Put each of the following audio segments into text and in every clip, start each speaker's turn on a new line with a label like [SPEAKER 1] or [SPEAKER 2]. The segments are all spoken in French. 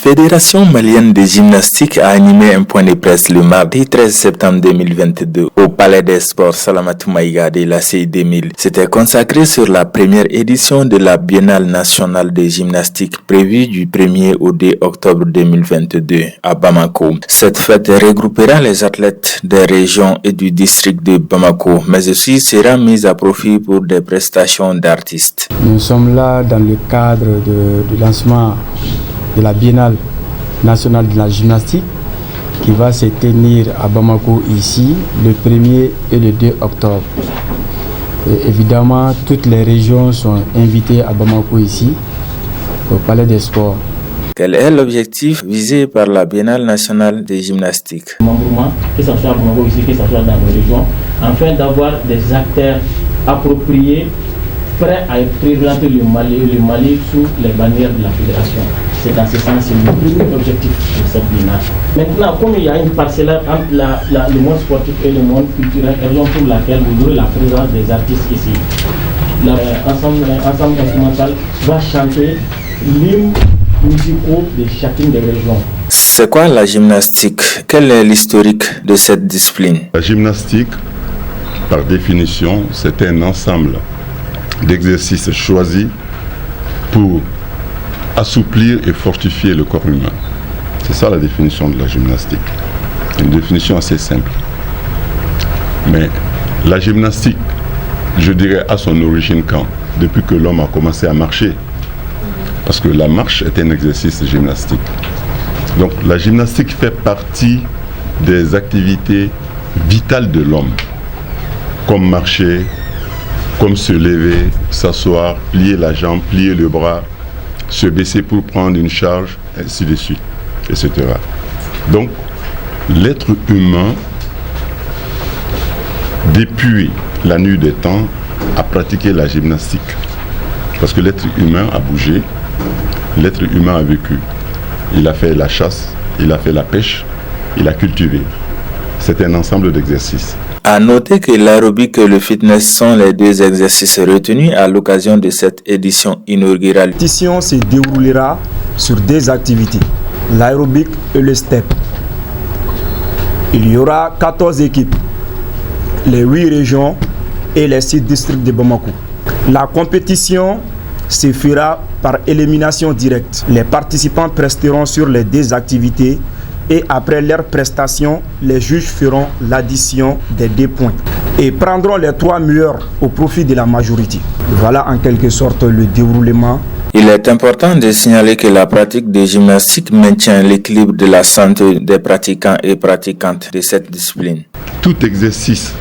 [SPEAKER 1] Fédération malienne de gymnastique a animé un point de presse le mardi 13 septembre 2022 au Palais des Sports Salamatou Maïga de la CI 2000. C'était consacré sur la première édition de la Biennale nationale de gymnastique prévue du 1er au 2 octobre 2022 à Bamako. Cette fête regroupera les athlètes des régions et du district de Bamako, mais aussi sera mise à profit pour des prestations d'artistes.
[SPEAKER 2] Nous sommes là dans le cadre du lancement de la Biennale nationale de la gymnastique qui va se tenir à Bamako ici le 1er et le 2 octobre. Et évidemment, toutes les régions sont invitées à Bamako ici, au Palais des Sports.
[SPEAKER 1] Quel est l'objectif visé par la Biennale nationale de gymnastique?
[SPEAKER 3] Que ce soit à Bamako ici, que ce soit dans les régions, afin d'avoir des acteurs appropriés, prêts à représenter le Mali sous les bannières de la fédération. C'est dans ce sens le premier objectif de cette biennale. Maintenant, comme il y a une parcelle entre le monde sportif et le monde culturel, raison pour laquelle vous aurez la présence des artistes ici. L'ensemble instrumental va chanter l'hymne musicaux de chacune des régions.
[SPEAKER 1] C'est quoi la gymnastique? Quel est l'historique de cette discipline?
[SPEAKER 4] La gymnastique, par définition, c'est un ensemble d'exercices choisis pour assouplir et fortifier le corps humain. C'est ça la définition de la gymnastique. Une définition assez simple. Mais la gymnastique, je dirais, à son origine quand? Depuis que l'homme a commencé à marcher. Parce que la marche est un exercice gymnastique. Donc la gymnastique fait partie des activités vitales de l'homme. Comme marcher, comme se lever, s'asseoir, plier la jambe, plier le bras, se baisser pour prendre une charge, ainsi de suite, etc. Donc, l'être humain, depuis la nuit des temps, a pratiqué la gymnastique. Parce que l'être humain a bougé, l'être humain a vécu. Il a fait la chasse, il a fait la pêche, il a cultivé. C'est un ensemble d'exercices.
[SPEAKER 1] À noter que l'aérobic et le fitness sont les deux exercices retenus à l'occasion de cette édition inaugurale.
[SPEAKER 5] L'édition se déroulera sur deux activités, l'aérobic et le step. Il y aura 14 équipes, les 8 régions et les 6 districts de Bamako. La compétition se fera par élimination directe. Les participants resteront sur les deux activités et après leur prestation, les juges feront l'addition des 2 points et prendront les 3 meilleurs au profit de la majorité. Voilà en quelque sorte le déroulement.
[SPEAKER 1] Il est important de signaler que la pratique de gymnastique maintient l'équilibre de la santé des pratiquants et pratiquantes de cette discipline.
[SPEAKER 4] Tout exercice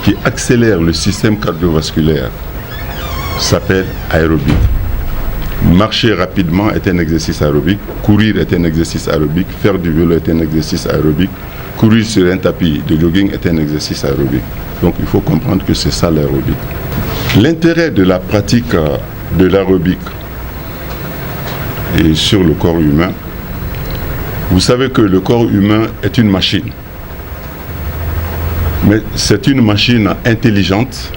[SPEAKER 4] qui accélère le système cardiovasculaire s'appelle aérobique. Marcher rapidement est un exercice aérobique, courir est un exercice aérobique, faire du vélo est un exercice aérobique, courir sur un tapis de jogging est un exercice aérobique. Donc il faut comprendre que c'est ça l'aérobique. L'intérêt de la pratique de l'aérobique et sur le corps humain, vous savez que le corps humain est une machine. Mais c'est une machine intelligente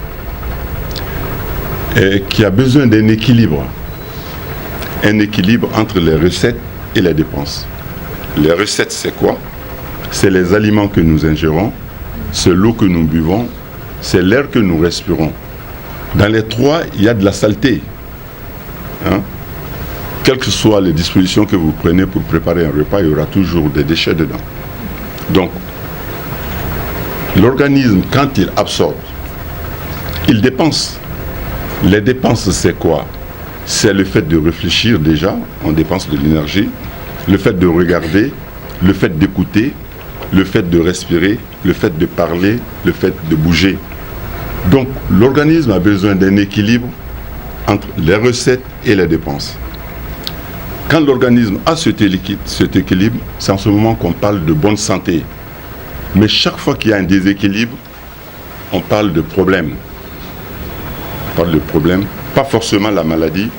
[SPEAKER 4] et qui a besoin d'un équilibre. Un équilibre entre les recettes et les dépenses. Les recettes, c'est quoi? C'est les aliments que nous ingérons, c'est l'eau que nous buvons, c'est l'air que nous respirons. Dans les 3, il y a de la saleté. Quelles que soient les dispositions que vous prenez pour préparer un repas, il y aura toujours des déchets dedans. Donc, l'organisme, quand il absorbe, il dépense. Les dépenses, c'est quoi? C'est le fait de réfléchir déjà, on dépense de l'énergie, le fait de regarder, le fait d'écouter, le fait de respirer, le fait de parler, le fait de bouger. Donc l'organisme a besoin d'un équilibre entre les recettes et les dépenses. Quand l'organisme a cet équilibre, c'est en ce moment qu'on parle de bonne santé. Mais chaque fois qu'il y a un déséquilibre, on parle de problème. On parle de problème. Pas forcément la maladie,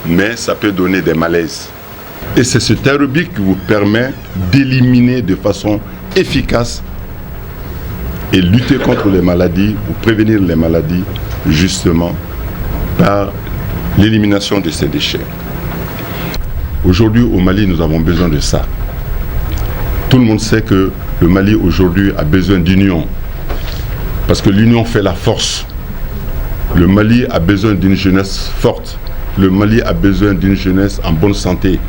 [SPEAKER 4] mais ça peut donner des malaises. Et c'est cet aérobic qui vous permet d'éliminer de façon efficace et lutter contre les maladies ou prévenir les maladies justement par l'élimination de ces déchets. Aujourd'hui, au Mali, nous avons besoin de ça. Tout le monde sait que le Mali, aujourd'hui, a besoin d'union. Parce que l'union fait la force. Le Mali a besoin d'une jeunesse forte. Le Mali a besoin d'une jeunesse en bonne santé.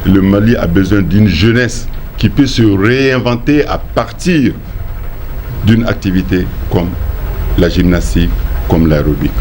[SPEAKER 4] Le Mali a besoin d'une jeunesse qui peut se réinventer à partir d'une activité comme la gymnastique, comme l'aérobic.